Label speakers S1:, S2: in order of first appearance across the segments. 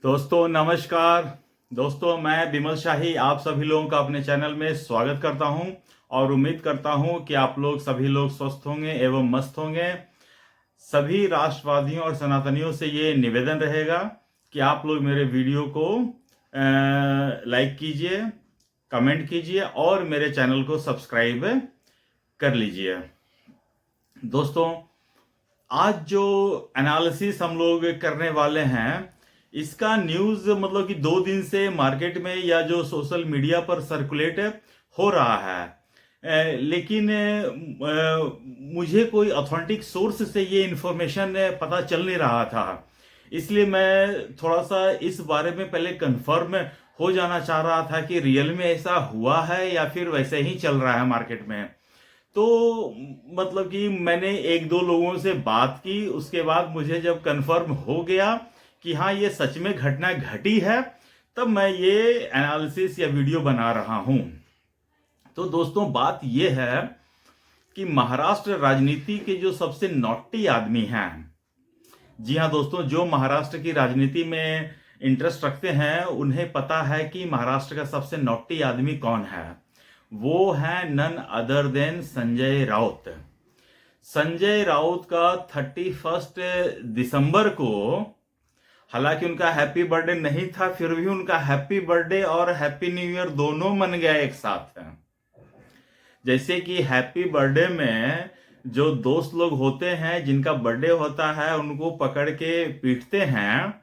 S1: दोस्तों नमस्कार। दोस्तों मैं विमल शाही आप सभी लोगों का अपने चैनल में स्वागत करता हूं और उम्मीद करता हूं कि आप लोग सभी लोग स्वस्थ होंगे एवं मस्त होंगे। सभी राष्ट्रवादियों और सनातनियों से ये निवेदन रहेगा कि आप लोग मेरे वीडियो को लाइक कीजिए, कमेंट कीजिए और मेरे चैनल को सब्सक्राइब कर लीजिए। दोस्तों आज जो एनालिसिस हम लोग करने वाले हैं इसका न्यूज़ मतलब कि 2 दिन से मार्केट में या जो सोशल मीडिया पर सर्कुलेट हो रहा है, लेकिन मुझे कोई ऑथेंटिक सोर्स से ये इन्फॉर्मेशन पता चल नहीं रहा था। इसलिए मैं थोड़ा सा इस बारे में पहले कंफर्म हो जाना चाह रहा था कि रियल में ऐसा हुआ है या फिर वैसे ही चल रहा है मार्केट में। तो मतलब कि मैंने एक दो लोगों से बात की, उसके बाद मुझे जब कंफर्म हो गया कि हाँ ये सच में घटना घटी है, तब मैं ये एनालिसिस या वीडियो बना रहा हूं। तो दोस्तों बात ये है कि महाराष्ट्र राजनीति के जो सबसे नॉटी आदमी हैं, जी हाँ दोस्तों, जो महाराष्ट्र की राजनीति में इंटरेस्ट रखते हैं उन्हें पता है कि महाराष्ट्र का सबसे नॉटी आदमी कौन है। वो है none other than Sanjay Raut. Sanjay Raut का 31 दिसंबर को, हालांकि उनका हैप्पी बर्थडे नहीं था, फिर भी उनका हैप्पी बर्थडे और हैप्पी न्यू ईयर दोनों मन गया एक साथ। जैसे कि हैप्पी बर्थडे में जो दोस्त लोग होते हैं जिनका बर्थडे होता है उनको पकड़ के पीटते हैं,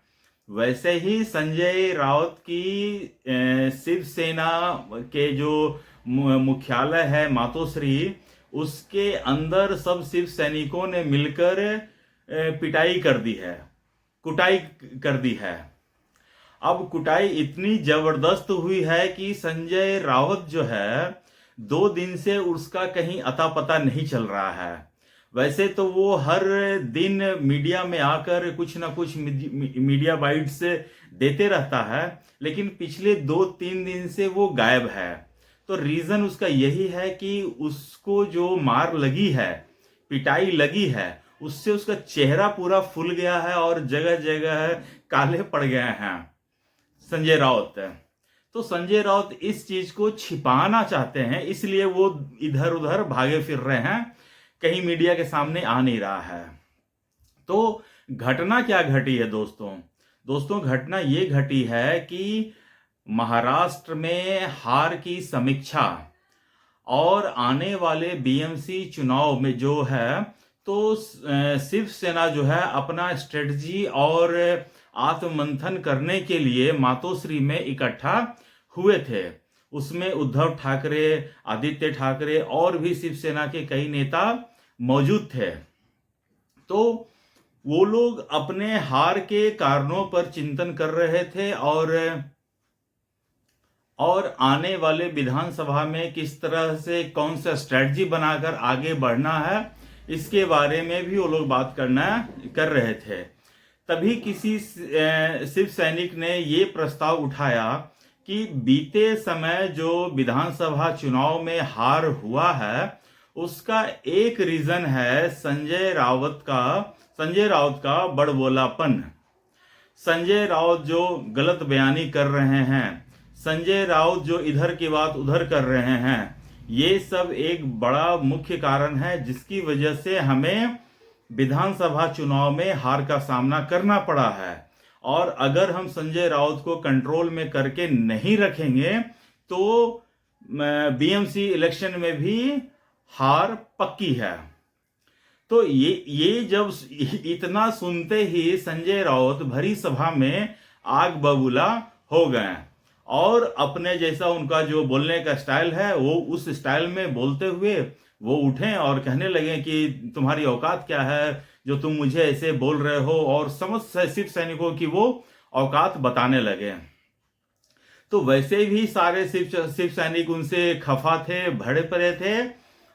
S1: वैसे ही संजय राउत की शिवसेना के जो मुख्यालय है मातोश्री, उसके अंदर सब शिव सैनिकों ने मिलकर पिटाई कर दी है, कुटाई कर दी है। अब कुटाई इतनी जबरदस्त हुई है कि संजय राउत जो है 2 दिन से उसका कहीं अता पता नहीं चल रहा है। वैसे तो वो हर दिन मीडिया में आकर कुछ ना कुछ मीडिया बाइट्स देते रहता है, लेकिन पिछले 2-3 दिन से वो गायब है। तो रीजन उसका यही है कि उसको जो मार लगी है, पिटाई लगी है, उससे उसका चेहरा पूरा फूल गया है और जगह जगह काले पड़ गए हैं संजय राउत। तो संजय राउत इस चीज को छिपाना चाहते हैं, इसलिए वो इधर उधर भागे फिर रहे हैं, कहीं मीडिया के सामने आ नहीं रहा है। तो घटना क्या घटी है दोस्तों घटना ये घटी है कि महाराष्ट्र में हार की समीक्षा और आने वाले बीएमसी चुनाव में जो है, तो शिवसेना जो है अपना स्ट्रेटजी और आत्ममंथन करने के लिए मातोश्री में इकट्ठा हुए थे। उसमें उद्धव ठाकरे, आदित्य ठाकरे और भी शिवसेना के कई नेता मौजूद थे। तो वो लोग अपने हार के कारणों पर चिंतन कर रहे थे और आने वाले विधानसभा में किस तरह से कौन सा स्ट्रेटजी बनाकर आगे बढ़ना है, इसके बारे में भी वो लोग बात कर रहे थे। तभी किसी शिव सैनिक ने ये प्रस्ताव उठाया कि बीते समय जो विधानसभा चुनाव में हार हुआ है उसका एक रीजन है संजय राउत का बड़बोलापन। संजय राउत जो गलत बयानी कर रहे हैं, संजय राउत जो इधर की बात उधर कर रहे हैं, ये सब एक बड़ा मुख्य कारण है जिसकी वजह से हमें विधानसभा चुनाव में हार का सामना करना पड़ा है। और अगर हम संजय राउत को कंट्रोल में करके नहीं रखेंगे तो बीएमसी इलेक्शन में भी हार पक्की है। तो ये जब इतना सुनते ही संजय राउत भरी सभा में आग बबूला हो गए और अपने जैसा उनका जो बोलने का स्टाइल है वो उस स्टाइल में बोलते हुए वो उठे और कहने लगे कि तुम्हारी औकात क्या है जो तुम मुझे ऐसे बोल रहे हो, और समस्त शिव सैनिकों की वो औकात बताने लगे। तो वैसे भी सारे शिव सैनिक उनसे खफा थे, भड़े पड़े थे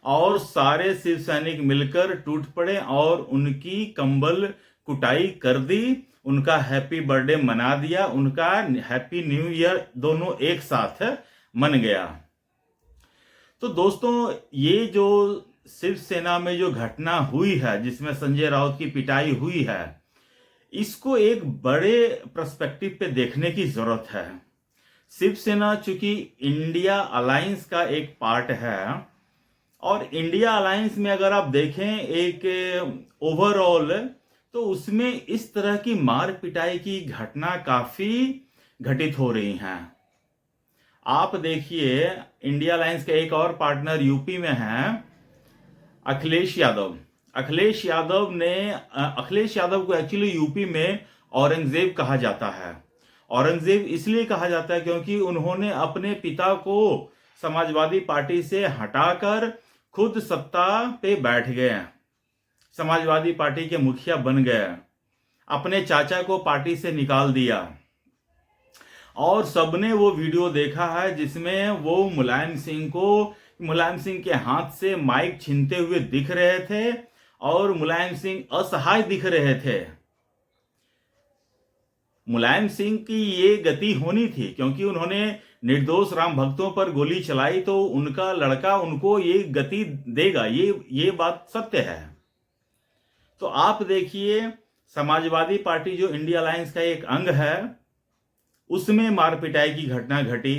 S1: और सारे शिव सैनिक मिलकर टूट पड़े और उनकी कंबल कुटाई कर दी, उनका हैप्पी बर्थडे मना दिया, उनका हैप्पी न्यू ईयर दोनों एक साथ मन गया। तो दोस्तों ये जो शिवसेना में जो घटना हुई है जिसमें संजय राउत की पिटाई हुई है, इसको एक बड़े पर्सपेक्टिव पे देखने की जरूरत है। शिवसेना चूंकि इंडिया अलायंस का एक पार्ट है, और इंडिया अलायंस में अगर आप देखें एक ओवरऑल, तो उसमें इस तरह की मार पिटाई की घटना काफी घटित हो रही हैं। आप देखिए, इंडिया अलायंस का एक और पार्टनर यूपी में है, अखिलेश यादव। अखिलेश यादव को एक्चुअली यूपी में औरंगजेब कहा जाता है। औरंगजेब इसलिए कहा जाता है क्योंकि उन्होंने अपने पिता को समाजवादी पार्टी से हटाकर खुद सत्ता पे बैठ गए, समाजवादी पार्टी के मुखिया बन गए, अपने चाचा को पार्टी से निकाल दिया। और सबने वो वीडियो देखा है जिसमें वो मुलायम सिंह के हाथ से माइक छीनते हुए दिख रहे थे और मुलायम सिंह असहाय दिख रहे थे। मुलायम सिंह की ये गति होनी थी क्योंकि उन्होंने निर्दोष राम भक्तों पर गोली चलाई, तो उनका लड़का उनको ये गति देगा, ये बात सत्य है। तो आप देखिए, समाजवादी पार्टी जो इंडिया अलायंस का एक अंग है, उसमें मार पिटाई की घटना घटी।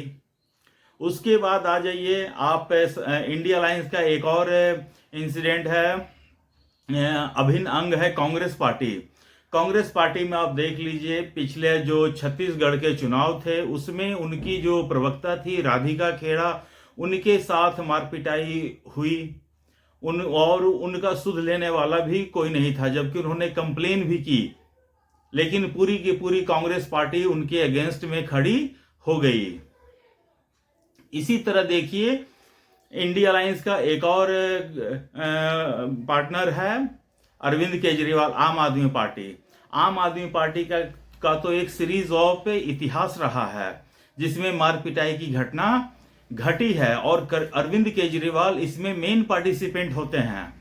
S1: उसके बाद आ जाइए आप, इंडिया अलायंस का एक और इंसिडेंट है, अभिन्न अंग है कांग्रेस पार्टी। कांग्रेस पार्टी में आप देख लीजिए, पिछले जो छत्तीसगढ़ के चुनाव थे उसमें उनकी जो प्रवक्ता थी राधिका खेड़ा, उनके साथ मारपिटाई हुई। और उनका सुध लेने वाला भी कोई नहीं था, जबकि उन्होंने कंप्लेन भी की, लेकिन पूरी की पूरी कांग्रेस पार्टी उनके अगेंस्ट में खड़ी हो गई। इसी तरह देखिए, इंडिया अलायंस का एक और पार्टनर है अरविंद केजरीवाल, आम आदमी पार्टी। आम आदमी पार्टी का तो एक सीरीज ऑफ इतिहास रहा है जिसमें मार पिटाई की घटना घटी है, और अरविंद केजरीवाल इसमें मेन पार्टिसिपेंट होते हैं।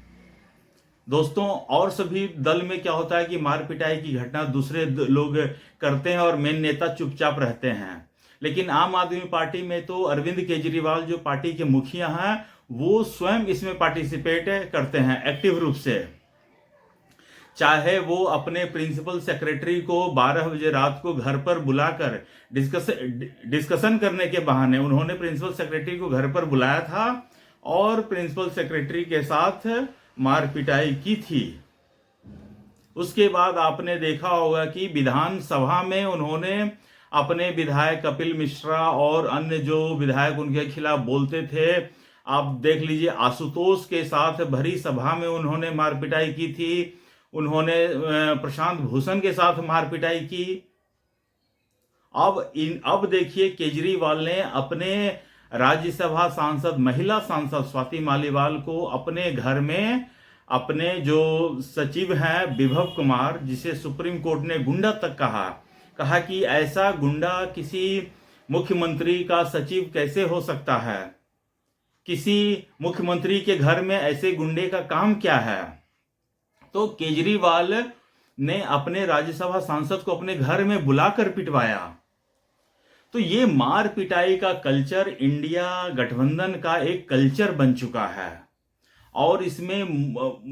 S1: दोस्तों, और सभी दल में क्या होता है कि मार पिटाई की घटना दूसरे लोग करते हैं और मेन नेता चुपचाप रहते हैं, लेकिन आम आदमी पार्टी में तो अरविंद केजरीवाल जो पार्टी के मुखिया हैं वो स्वयं इसमें पार्टिसिपेट करते हैं एक्टिव रूप से। चाहे वो अपने प्रिंसिपल सेक्रेटरी को 12 बजे रात को घर पर बुलाकर डिस्कशन करने के बहाने उन्होंने प्रिंसिपल सेक्रेटरी को घर पर बुलाया था और प्रिंसिपल सेक्रेटरी के साथ मार पिटाई की थी। उसके बाद आपने देखा होगा कि विधानसभा में उन्होंने अपने विधायक कपिल मिश्रा और अन्य जो विधायक उनके खिलाफ बोलते थे, आप देख लीजिए, आशुतोष के साथ भरी सभा में उन्होंने मार पिटाई की थी। उन्होंने प्रशांत भूषण के साथ मार पिटाई की। अब देखिए, केजरीवाल ने अपने राज्यसभा सांसद, महिला सांसद स्वाति मालीवाल को अपने घर में, अपने जो सचिव हैं विभव कुमार, जिसे सुप्रीम कोर्ट ने गुंडा तक कहा कि ऐसा गुंडा किसी मुख्यमंत्री का सचिव कैसे हो सकता है, किसी मुख्यमंत्री के घर में ऐसे गुंडे का काम क्या है। तो केजरीवाल ने अपने राज्यसभा सांसद को अपने घर में बुलाकर पिटवाया। तो ये मार पिटाई का कल्चर इंडिया गठबंधन का एक कल्चर बन चुका है, और इसमें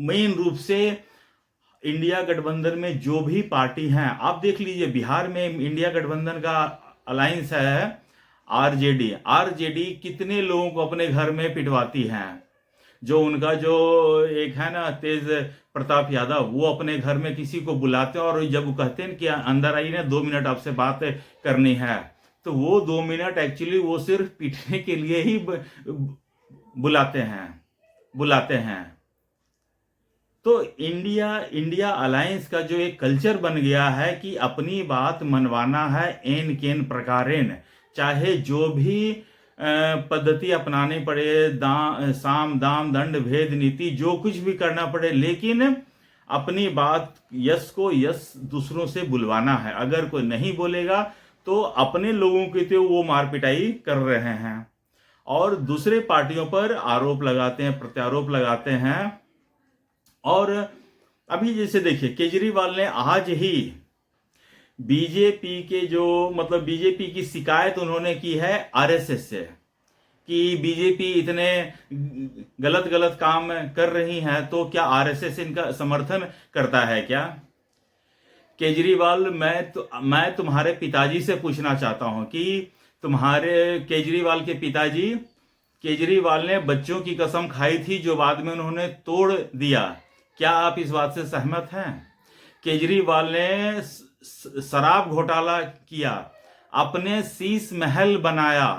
S1: मेन रूप से इंडिया गठबंधन में जो भी पार्टी हैं, आप देख लीजिए, बिहार में इंडिया गठबंधन का अलायंस है आरजेडी कितने लोगों को अपने घर में पिटवाती हैं। जो उनका जो एक है ना तेज प्रताप यादव, वो अपने घर में किसी को बुलाते हैं और जब वो कहते हैं कि अंदर आइए ना, 2 मिनट आपसे बात करनी है, तो वो 2 मिनट एक्चुअली वो सिर्फ पीटने के लिए ही बुलाते हैं। तो इंडिया अलायंस का जो एक कल्चर बन गया है कि अपनी बात मनवाना है एन केन प्रकारेण, चाहे जो भी पद्धति अपनानी पड़े, साम दाम दंड भेद नीति, जो कुछ भी करना पड़े, लेकिन अपनी बात यस को यस दूसरों से बुलवाना है। अगर कोई नहीं बोलेगा तो अपने लोगों की तो वो मार पिटाई कर रहे हैं और दूसरे पार्टियों पर आरोप लगाते हैं, प्रत्यारोप लगाते हैं। और अभी जैसे देखिए, केजरीवाल ने आज ही बीजेपी के जो बीजेपी की शिकायत उन्होंने की है आरएसएस से कि बीजेपी इतने गलत काम कर रही है, तो क्या आरएसएस इनका समर्थन करता है क्या? केजरीवाल, मैं तुम्हारे पिताजी से पूछना चाहता हूं कि तुम्हारे केजरीवाल के पिताजी, केजरीवाल ने बच्चों की कसम खाई थी जो बाद में उन्होंने तोड़ दिया। क्या आप इस बात से सहमत हैं? केजरीवाल ने शराब घोटाला किया, अपने शीश महल बनाया,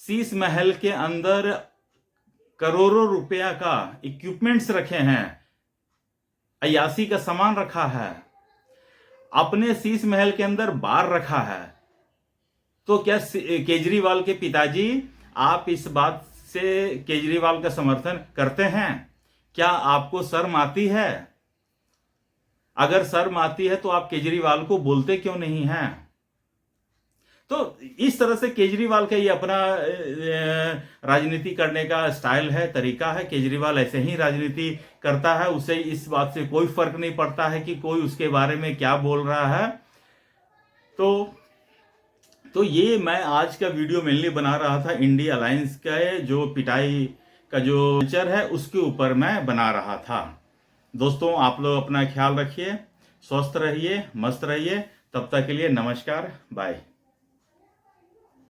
S1: शीश महल के अंदर करोड़ों रुपया का इक्विपमेंट्स रखे हैं, अय्यासी का सामान रखा है, अपने शीश महल के अंदर बार रखा है। तो क्या केजरीवाल के पिताजी, आप इस बात से केजरीवाल का समर्थन करते हैं? क्या आपको शर्म आती है? अगर शर्म आती है तो आप केजरीवाल को बोलते क्यों नहीं हैं? तो इस तरह से केजरीवाल का ये अपना राजनीति करने का स्टाइल है, तरीका है। केजरीवाल ऐसे ही राजनीति करता है, उसे इस बात से कोई फर्क नहीं पड़ता है कि कोई उसके बारे में क्या बोल रहा है। तो ये मैं आज का वीडियो मेनली बना रहा था इंडिया अलायंस का जो पिटाई का जो कल्चर है उसके ऊपर मैं बना रहा था। दोस्तों, आप लोग अपना ख्याल रखिए, स्वस्थ रहिए, मस्त रहिए। तब तक के लिए नमस्कार, बाय।